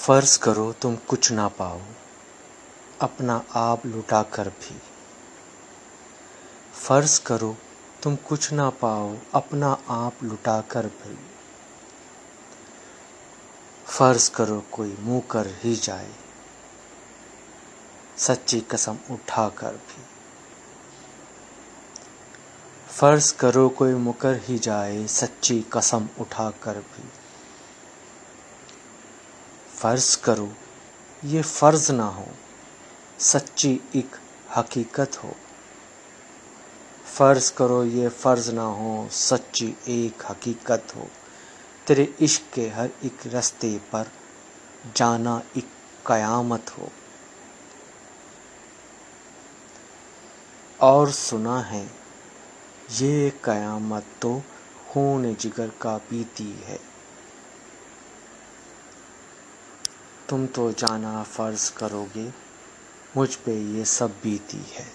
فرض کرو تم کچھ نہ پاؤ اپنا آپ لٹا کر بھی۔ فرض کرو تم کچھ نہ پاؤ اپنا آپ لٹا کر بھی۔ فرض کرو کوئی منہ کر ہی جائے سچی قسم اٹھا کر بھی۔ فرض کرو کوئی مکر ہی جائے سچی قسم اٹھا کر بھی۔ فرض کرو یہ فرض نہ ہو سچی ایک حقیقت ہو۔ فرض کرو یہ فرض نہ ہو سچی ایک حقیقت ہو۔ تیرے عشق کے ہر ایک رستے پر جانا ایک قیامت ہو۔ اور سنا ہے یہ قیامت تو خون جگر کا پیتی ہے۔ تم تو جانا فرض کرو گے مجھ پہ یہ سب بیتی ہے۔